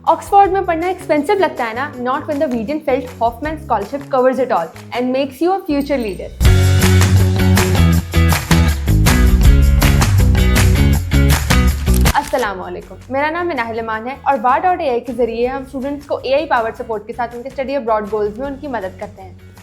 Oxford में पढ़ना expensive लगता है ना? Not when the Weidenfeld Hoffmann scholarship covers it all and makes you a future leader. अस्सलामुअलैकुम, मेरा नाम मिनाहिल अमान है और वाह.ai के जरिए हम स्टूडेंट्स को AI पावर्ड सपोर्ट के साथ उनके स्टडी अब्रॉड गोल्स में उनकी मदद करते हैं।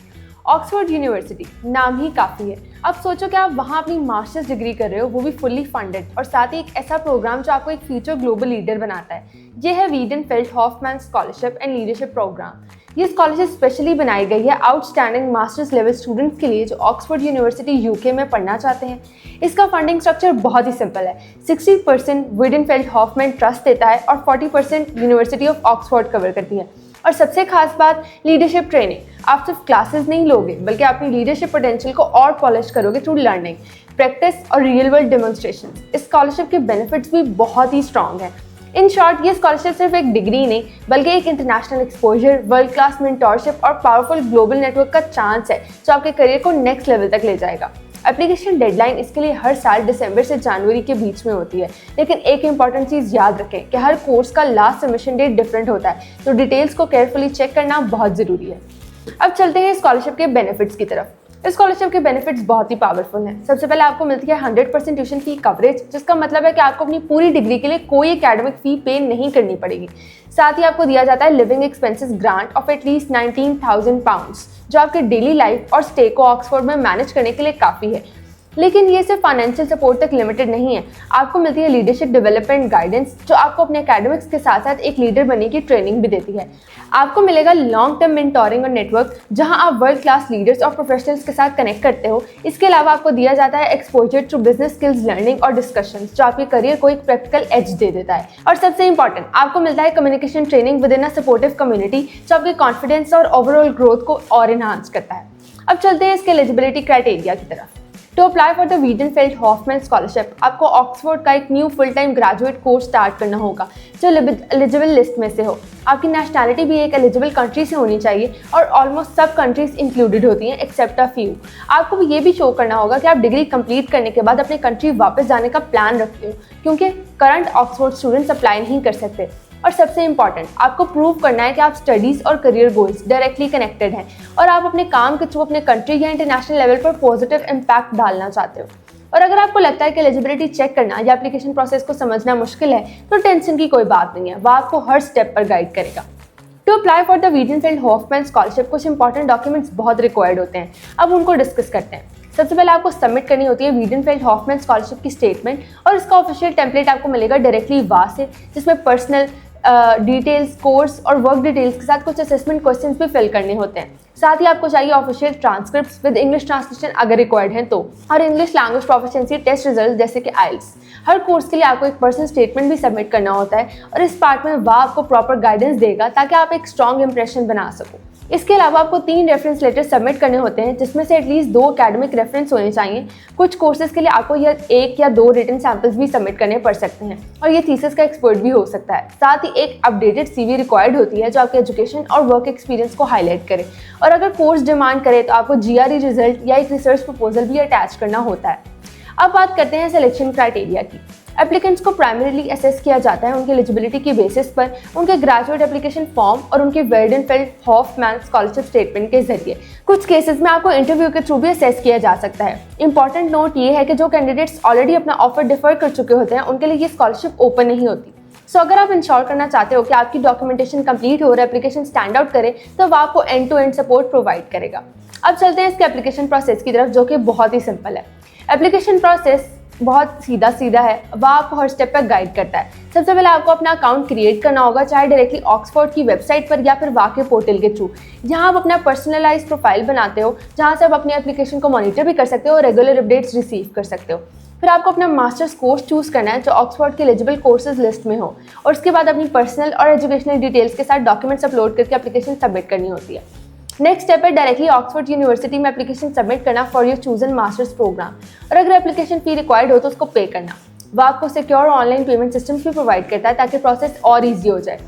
ऑक्सफोर्ड यूनिवर्सिटी नाम ही काफ़ी है। अब सोचो कि आप वहाँ अपनी मास्टर्स डिग्री कर रहे हो, वो भी फुल्ली फंडेड, और साथ ही एक ऐसा प्रोग्राम जो आपको एक फ्यूचर ग्लोबल लीडर बनाता है। ये है Weidenfeld Hoffmann scholarship and leadership programme. ये स्कॉलरशिप स्पेशली बनाई गई है आउटस्टैंडिंग मास्टर्स लेवल स्टूडेंट्स के लिए जो ऑक्सफोर्ड यूनिवर्सिटी UK में पढ़ना चाहते हैं। इसका फंडिंग स्ट्रक्चर बहुत ही सिंपल है। 60% वीडेनफेल्ड हॉफमैन ट्रस्ट देता है और 40% यूनिवर्सिटी ऑफ ऑक्सफोर्ड कवर करती है। और सबसे खास बात, लीडरशिप ट्रेनिंग। आप सिर्फ क्लासेस नहीं लोगे, बल्कि अपनी लीडरशिप पोटेंशियल को और पॉलिश करोगे थ्रू लर्निंग, प्रैक्टिस और रियल वर्ल्ड डेमोन्स्ट्रेशन। इस स्कॉलरशिप के बेनिफिट्स भी बहुत ही स्ट्रॉन्ग हैं। इन शॉर्ट, ये स्कॉलरशिप सिर्फ एक डिग्री नहीं, बल्कि एक international exposure, world class mentorship और पावरफुल ग्लोबल नेटवर्क का चांस है जो आपके करियर को नेक्स्ट लेवल तक ले जाएगा। एप्लीकेशन डेडलाइन इसके लिए हर साल दिसंबर से जनवरी के बीच में होती है, लेकिन एक इंपॉर्टेंट चीज़ याद रखें कि हर कोर्स का लास्ट सबमिशन डेट डिफरेंट होता है, तो डिटेल्स को केयरफुली चेक करना बहुत ज़रूरी है। अब चलते हैं स्कॉलरशिप के बेनिफिट्स की तरफ। इस स्कॉलरशिप के बेनिफिट्स बहुत ही पावरफुल हैं। सबसे पहले आपको मिलती है 100% ट्यूशन फी कवरेज, जिसका मतलब है कि आपको अपनी पूरी डिग्री के लिए कोई एकेडमिक फ़ी पे नहीं करनी पड़ेगी। साथ ही आपको दिया जाता है living expenses grant of at least 19,000 pounds, जो आपके डेली लाइफ और स्टे को ऑक्सफोर्ड में मैनेज करने के लिए काफ़ी है। लेकिन ये सिर्फ फाइनेंशियल सपोर्ट तक लिमिटेड नहीं है। आपको मिलती है लीडरशिप डेवलपमेंट गाइडेंस, जो आपको अपने एकेडमिक्स के साथ साथ एक लीडर बनने की ट्रेनिंग भी देती है। आपको मिलेगा लॉन्ग टर्म मेंटोरिंग और नेटवर्क, जहां आप वर्ल्ड क्लास लीडर्स और प्रोफेशनल्स के साथ कनेक्ट करते हो। इसके अलावा आपको दिया जाता है exposure to business skills learning और डिस्कशंस, जो आपके करियर को एक प्रैक्टिकल एज दे देता है। और सबसे इंपॉर्टेंट, आपको मिलता है communication training with in a supportive community, जो आपके कॉन्फिडेंस और ओवरऑल ग्रोथ को और इनहांस करता है। अब चलते हैं इसके एलिजिबिलिटी क्राइटेरिया की तरफ। To apply for the Weidenfeld Hoffmann scholarship आपको ऑक्सफोर्ड का एक new full time graduate course start करना होगा जो एलिजिबल लिस्ट में से हो। आपकी नेशनैलिटी भी एक एलिजिबल कंट्री से होनी चाहिए और ऑलमोस्ट सब कंट्रीज इंक्लूडेड होती हैं एक्सेप्ट अ फ्यू। आपको ये भी शो करना होगा कि आप डिग्री कंप्लीट करने के बाद अपने कंट्री वापस जाने का प्लान रखते हो, क्योंकि करंट ऑक्सफोर्ड स्टूडेंट्स अप्लाई नहीं कर सकते। और सबसे इंपॉर्टेंट, आपको प्रूव करना है कि आप स्टडीज़ और करियर गोल्स डायरेक्टली कनेक्टेड हैं और आप अपने काम के थ्रू अपने कंट्री या इंटरनेशनल लेवल पर पॉजिटिव इम्पैक्ट डालना चाहते हो। और अगर आपको लगता है कि एलिजिबिलिटी चेक करना या एप्लीकेशन प्रोसेस को समझना मुश्किल है, तो टेंशन की कोई बात नहीं है, वह आपको हर स्टेप पर गाइड करेगा। To apply for the Weidenfeld Hoffmann scholarship कुछ इंपॉर्टेंट डॉक्यूमेंट्स बहुत रिक्वायर्ड होते हैं। अब उनको डिस्कस करते हैं। सबसे पहले आपको सबमिट करनी होती है वीडेनफेल्ड हॉफमैन स्कॉलरशिप की स्टेटमेंट, और इसका ऑफिशियल टेम्पलेट आपको मिलेगा डायरेक्टली वाह से, जिसमें पर्सनल डिटेल्स, कोर्स और वर्क डिटेल्स के साथ कुछ असेसमेंट क्वेश्चंस भी फिल करने होते हैं। साथ ही आपको चाहिए official transcripts with English translation अगर रिक्वायर्ड हैं तो, और English language proficiency test result जैसे कि IELTS। हर कोर्स के लिए आपको एक पर्सनल स्टेटमेंट भी सबमिट करना होता है, और इस पार्ट में वह आपको प्रॉपर गाइडेंस देगा ताकि आप एक स्ट्रॉन्ग इंप्रेशन बना सको। इसके अलावा आपको 3 रेफरेंस लेटर सबमिट करने होते हैं, जिसमें से एटलीस्ट 2 एकेडमिक रेफरेंस होने चाहिए। कुछ कोर्सेज के लिए आपको यह 1 या 2 रिटन सैंपल्स भी सबमिट करने पड़ सकते हैं, और ये थीसिस का एक्सपर्ट भी हो सकता है। साथ ही एक अपडेटेड CV रिक्वायर्ड होती है जो आपके एजुकेशन और वर्क एक्सपीरियंस को हाईलाइट करे, और अगर कोर्स डिमांड करे तो आपको GRE रिजल्ट या एक रिसर्च प्रपोजल भी अटैच करना होता है। अब बात करते हैं सिलेक्शन क्राइटेरिया की। एप्लीकेंट्स को प्राइमरीली असेस किया जाता है उनकी एलिजिबिलिटी की बेसिस पर उनके ग्रेजुएट एप्लीकेशन फॉर्म और उनके वीडेनफेल्ड हॉफमैन स्कॉलरशिप स्टेटमेंट के जरिए। कुछ केसेस में आपको इंटरव्यू के थ्रू भी असेस किया जा सकता है। इंपॉर्टेंट नोट ये है कि जो कैंडिडेट्स ऑलरेडी अपना ऑफर डिफर कर चुके होते हैं, उनके लिए ये स्कॉलरशिप ओपन नहीं होती। सो अगर आप इंश्योर करना चाहते हो कि आपकी डॉक्यूमेंटेशन कंप्लीट हो और एप्लीकेशन स्टैंड आउट करे, तो वह आपको end to end support provide करेगा। अब चलते हैं इसके एप्लीकेशन प्रोसेस की तरफ, जो कि बहुत ही सिंपल है। एप्लीकेशन प्रोसेस बहुत सीधा है, वह आपको हर स्टेप पर गाइड करता है। सबसे पहले आपको अपना अकाउंट क्रिएट करना होगा, चाहे डायरेक्टली ऑक्सफोर्ड की वेबसाइट पर या फिर वाह के पोर्टल के थ्रू। यहाँ आप अपना पर्सनलाइज प्रोफाइल बनाते हो, जहाँ से आप अपनी एप्लीकेशन को मॉनिटर भी कर सकते हो और रेगुलर अपडेट्स रिसीव कर सकते हो। फिर आपको अपना मास्टर्स कोर्स चूज करना है जो ऑक्सफोर्ड के एलिजिबल कोर्सेज लिस्ट में हो, और उसके बाद अपनी पर्सनल और एजुकेशनल डिटेल्स के साथ डॉक्यूमेंट्स अपलोड करके एप्लीकेशन सबमिट करनी होती है। नेक्स्ट स्टेप है डायरेक्टली ऑक्सफोर्ड यूनिवर्सिटी में एप्लीकेशन सबमिट करना for your chosen masters program, और अगर एप्लीकेशन फी रिक्वायर्ड हो तो उसको पे करना। वह आपको सिक्योर ऑनलाइन पेमेंट सिस्टम्स भी प्रोवाइड करता है ताकि प्रोसेस और ईजी हो जाए।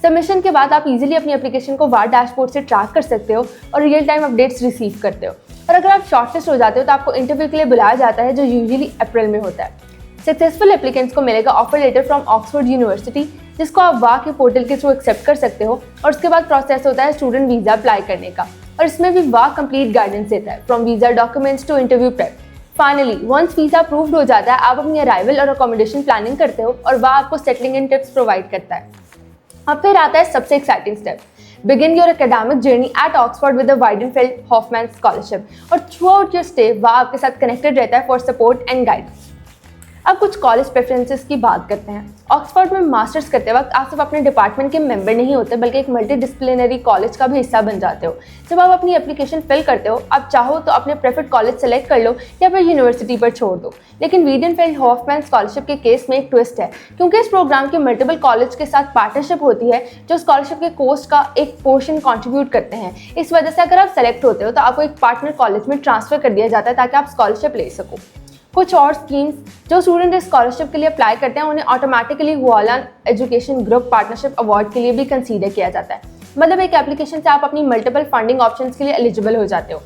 सबमिशन के बाद आप इजीली अपनी एप्लीकेशन को वाह डैशबोर्ड से ट्रैक कर सकते हो और रियल टाइम अपडेट्स रिसीव करते हो। और अगर आप शॉर्टलिस्ट हो जाते हो तो आपको इंटरव्यू के लिए बुलाया जाता है, जो यूजुअली अप्रैल में होता है। सक्सेसफुल एप्लीकेंट्स को मिलेगा offer letter from Oxford University, जिसको आप वाह के पोर्टल के थ्रू एक्सेप्ट कर सकते हो। और उसके बाद प्रोसेस होता है स्टूडेंट वीज़ा अप्लाई करने का, और इसमें भी वाह कंप्लीट गाइडेंस देता है from visa documents to interview prep. Finally once visa approved हो जाता है, आप अपनी अराइवल और अकोमोडेशन प्लानिंग करते हो और वाह आपको सेटलिंग एंड टिप्स प्रोवाइड करता है। अब फिर आता है सबसे exciting step, begin your academic journey at Oxford with the Weidenfeld Hoffmann scholarship. और थ्रू आउट योर स्टे वाह आपके साथ कनेक्टेड रहता है फॉर सपोर्ट एंड गाइडेंस। अब कुछ कॉलेज प्रेफरेंसेस की बात करते हैं। ऑक्सफोर्ड में मास्टर्स करते वक्त आप सिर्फ अपने डिपार्टमेंट के मेंबर नहीं होते, बल्कि एक मल्टी डिसिप्लिनरी कॉलेज का भी हिस्सा बन जाते हो। जब आप अपनी एप्लीकेशन फिल करते हो, आप चाहो तो अपने प्रेफर्ड कॉलेज सेलेक्ट कर लो या फिर यूनिवर्सिटी पर छोड़ दो। लेकिन वीडेनफेल्ड हॉफमैन स्कॉलरशिप के केस में एक ट्विस्ट है, क्योंकि इस प्रोग्राम के मल्टीपल कॉलेज के साथ पार्टनरशिप होती है जो स्कॉलरशिप के कोस्ट का एक पोर्शन कॉन्ट्रीब्यूट करते हैं। इस वजह से अगर आप सेलेक्ट होते हो तो आपको एक पार्टनर कॉलेज में ट्रांसफर कर दिया जाता है ताकि आप स्कॉलरशिप ले सको। कुछ और स्कीम्स, जो स्टूडेंट इस स्कॉलरशिप के लिए अप्लाई करते हैं उन्हें ऑटोमेटिकली हुआला एजुकेशन ग्रुप पार्टनरशिप अवार्ड के लिए भी कंसीडर किया जाता है। मतलब एक एप्लीकेशन से आप अपनी मल्टीपल फंडिंग ऑप्शंस के लिए एलिजिबल हो जाते हो।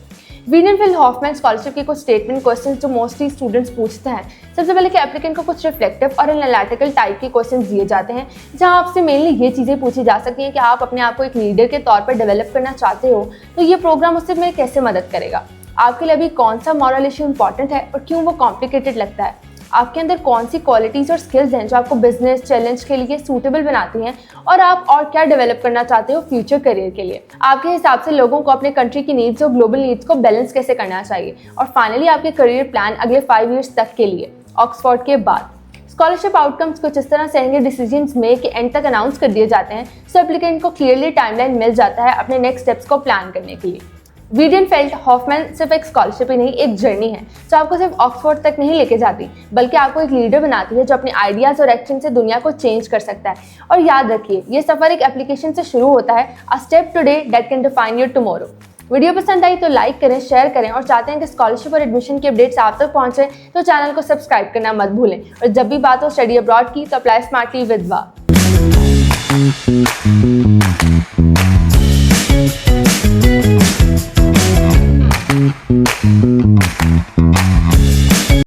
वीडेनफेल्ड हॉफमैन स्कॉलरशिप के कुछ स्टेटमेंट क्वेश्चंस जो मोस्टली स्टूडेंट्स पूछते हैं। सबसे पहले कि एप्लीकेंट को कुछ रिफ्लेक्टिव और एनालिटिकल टाइप के क्वेश्चंस दिए जाते हैं, जहां आपसे मेनली ये चीज़ें पूछी जा सकती हैं कि आप अपने आप को एक लीडर के तौर पर डेवलप करना चाहते हो तो ये प्रोग्राम उससे में कैसे मदद करेगा। आपके लिए अभी कौन सा मॉरल इशू इंपॉर्टेंट है और क्यों वो कॉम्प्लिकेटेड लगता है। आपके अंदर कौन सी क्वालिटीज़ और स्किल्स हैं जो आपको बिजनेस चैलेंज के लिए सूटेबल बनाती हैं, और आप और क्या डेवलप करना चाहते हो फ्यूचर करियर के लिए। आपके हिसाब से लोगों को अपने कंट्री की नीड्स और ग्लोबल नीड्स को बैलेंस कैसे करना चाहिए। और फाइनली आपके करियर प्लान अगले 5 ईयर्स तक के लिए ऑक्सफोर्ड के बाद। स्कॉलरशिप आउटकम्स कुछ इस तरह से रहेंगे, डिसीजंस में के एंड तक अनाउंस कर दिए जाते हैं, सो एप्लीकेंट को क्लियरली टाइमलाइन मिल जाता है अपने नेक्स्ट स्टेप्स को प्लान करने के लिए। वीडेनफेल्ड हॉफमैन सिर्फ एक स्कॉलरशिप ही नहीं, एक जर्नी है जो आपको सिर्फ ऑक्सफोर्ड तक नहीं लेके जाती, बल्कि आपको एक लीडर बनाती है जो अपने आइडियाज़ और एक्शन से दुनिया को चेंज कर सकता है। और याद रखिए, ये सफ़र एक एप्लीकेशन से शुरू होता है, a step today that can define your tomorrow. Video पसंद आई तो लाइक करें, शेयर करें, और चाहते हैं कि स्कॉलरशिप और एडमिशन की अपडेट्स आप तक पहुँचे तो चैनल को सब्सक्राइब करना मत भूलें। और जब भी बात हो स्टडी अब्रॉड की तो अप्लाई स्मार्टली विद वाह।